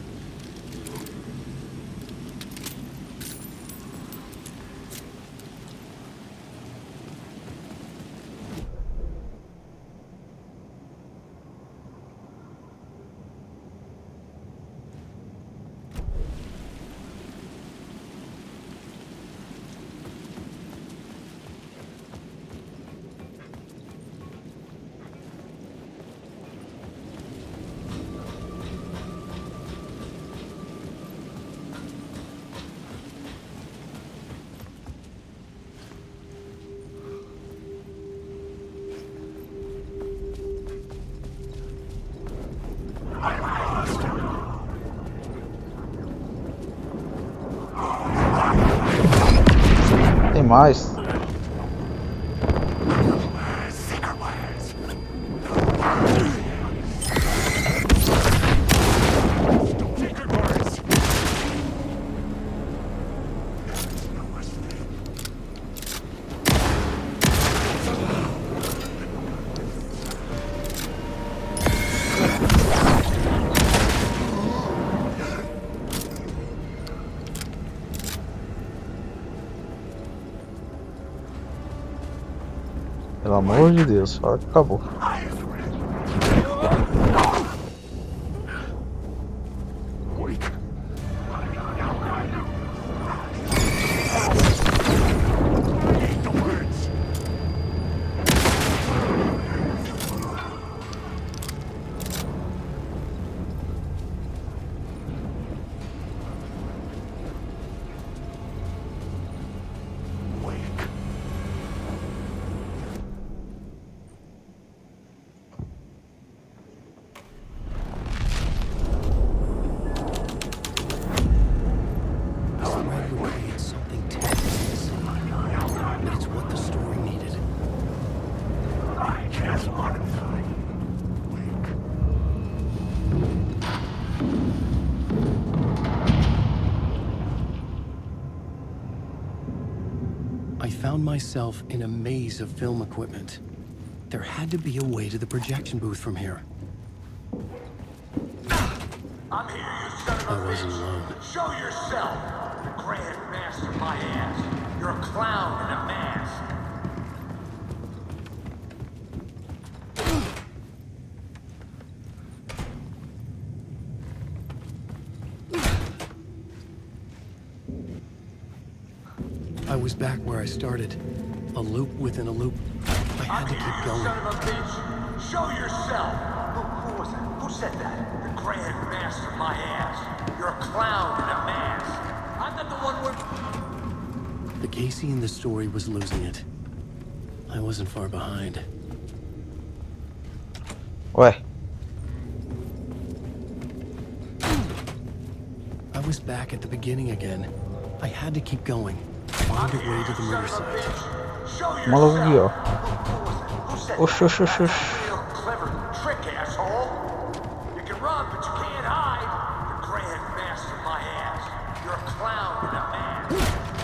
Tem mais. Pelo amor de Deus, fala que acabou. I found myself in a maze of film equipment. There had to be a way to the projection booth from here. I'm here, you son of a I wasn't alone. Show yourself! The Grand Master, my ass. You're a clown in a mask. I was back where I started. A loop within a loop. I had to keep going. Son of a bitch! Show yourself! Who was that? Who said that? The Grand Master, my ass. You're a clown in a mask. I'm not the one where... The Casey in the story was losing it. I wasn't far behind. Ué. I was back at the beginning again. I had to keep going. Find a way to the murder site. Maluco aqui, ó. Oxi, oxi, oxi, oxi. Clever trick, asshole. You can run, but you can't hide. The Grand Master, my ass. You're a clown in a mask.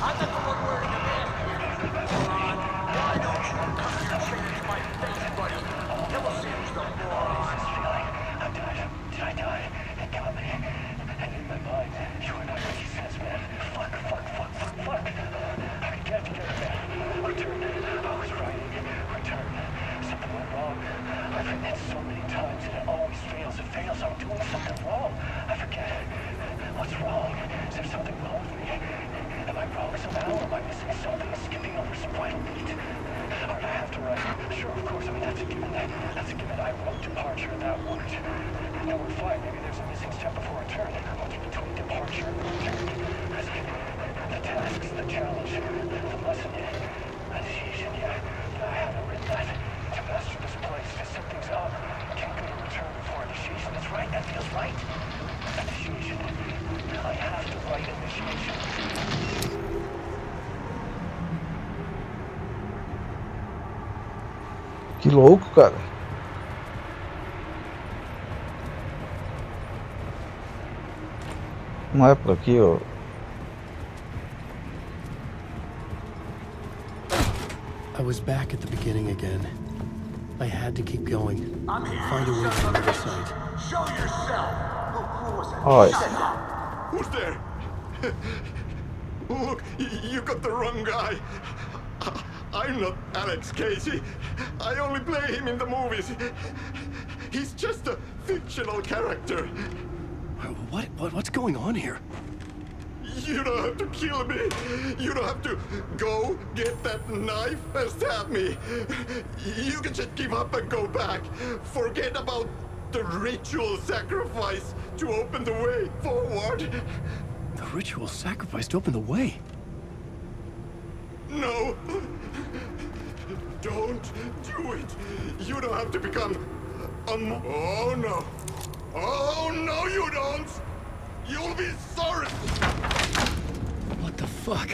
I'm not the one wearing a mask. Moron. Why don't you come here and say it to my face, buddy? You'll see who's the moron. I'm dead. Did I die? It got me. And in my mind, you were not making sense, man. Fuck. I can't get it, man. Return. I was writing. Return. Something went wrong. I've written it so many times and it always fails. It fails. I'm doing something wrong. I forget. What's wrong? Is there something wrong with me? departure, that worked. No, we're fine. Maybe there's a missing step before return. What's between departure and return? The tasks, the challenge, the lesson, initiation, I haven't written that. To master this place, to set things up. Can't go to return before initiation. That's right, that feels right. Initiation. I have to write initiation. Que louco, cara. Não é por aqui, ó. I was back at the beginning again. I had to keep going. I'm here. Find a way to the other side. Show yourself. Who was it? Oi. Shut up. Who's there? Look, you got the wrong guy. I'm not Alex Casey. I only play him in the movies. He's just a fictional character. What's going on here? You don't have to kill me. You don't have to go get that knife and stab me. You can just give up and go back. Forget about the ritual sacrifice to open the way forward. The ritual sacrifice to open the way? No. Don't do it. You don't have to become oh no. Oh no, you don't. You'll be sorry. What the fuck?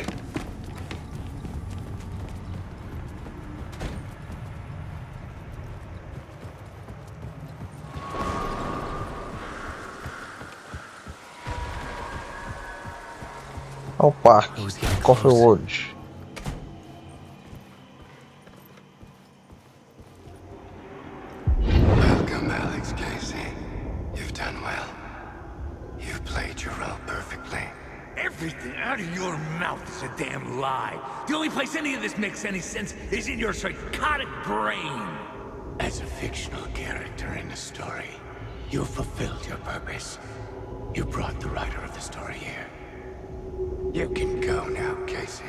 Ao parque. Coffee World. Welcome, Alex Casey. You've done well. You've played your role perfectly. Everything out of your mouth is a damn lie. The only place any of this makes any sense is in your psychotic brain. As a fictional character in a story, you fulfilled your purpose. You brought the writer of the story here. You can go now, Casey.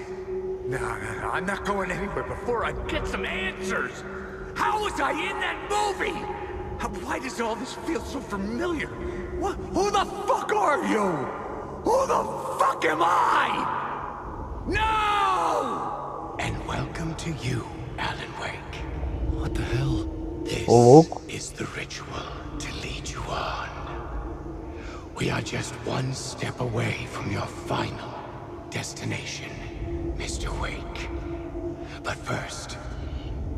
No, I'm not going anywhere before I get some answers. How was I in that movie? Why does all this feel so familiar? Who the fuck are you? Who the fuck am I? No! And welcome to you, Alan Wake. What the hell? This is the ritual to lead you on. We are just one step away from your final destination, Mr. Wake. But first,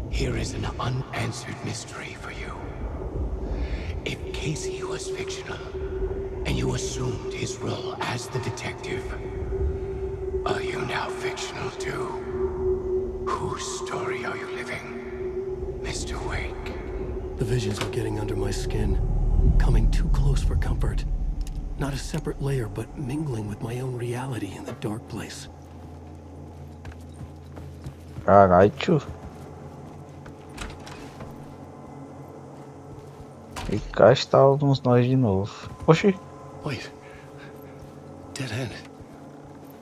here is an unanswered mystery for you. If Casey was fictional, and you assumed his role as the detective, are you now fictional too? Whose story are you living, Mr. Wake? The visions are getting under my skin, coming too close for comfort. Not a separate layer, but mingling with my own reality in the dark place. Caralho. E cá estávamos nós de novo. Oxi. Wait. Dead end.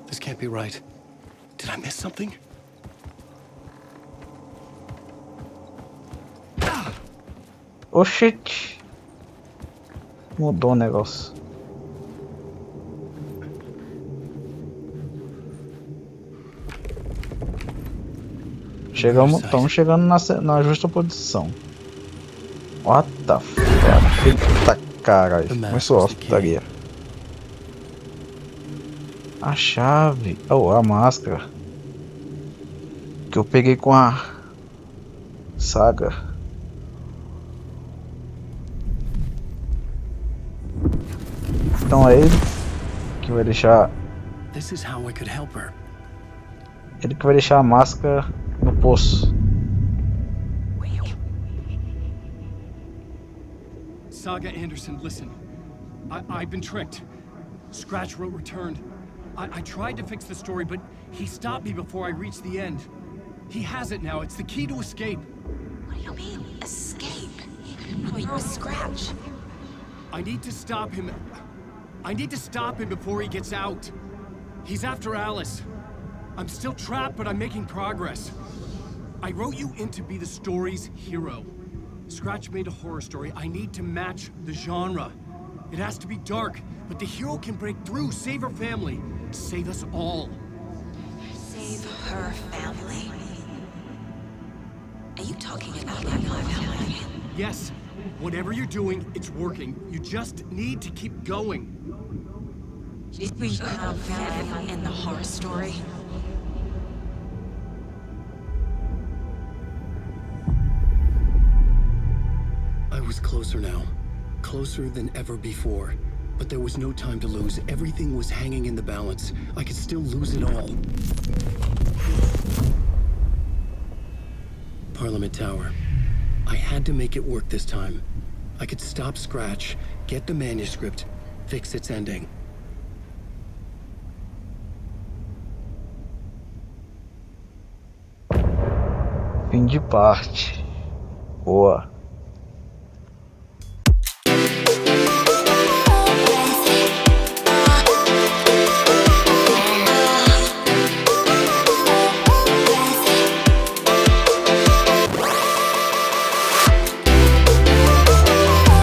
This can't be right. Did I miss something? Oxente. Mudou o negócio. Estamos chegando na justa posição. What the fuck? Eita caralho. Começou a putaria. A chave. Oh, a máscara. Que eu peguei com a saga. Então é ele que vai deixar. Ele que vai deixar a máscara no poço. Saga Anderson, listen. I've been tricked. Scratch wrote returned. I tried to fix the story, but he stopped me before I reached the end. He has it now. It's the key to escape. What do you mean, escape? Wait, Scratch. I need to stop him. I need to stop him before he gets out. He's after Alice. I'm still trapped, but I'm making progress. I wrote you in to be the story's hero. Scratch made a horror story. I need to match the genre. It has to be dark, but the hero can break through, save her family, save us all. Save her family? Are you talking about my family? Yes. Whatever you're doing, it's working. You just need to keep going. We have family in the horror story. I was closer now. Closer than ever before. But there was no time to lose. Everything was hanging in the balance. I could still lose it all. Parliament Tower. I had to make it work this time. I could stop Scratch, get the manuscript, fix its ending. Fim de parte. Boa.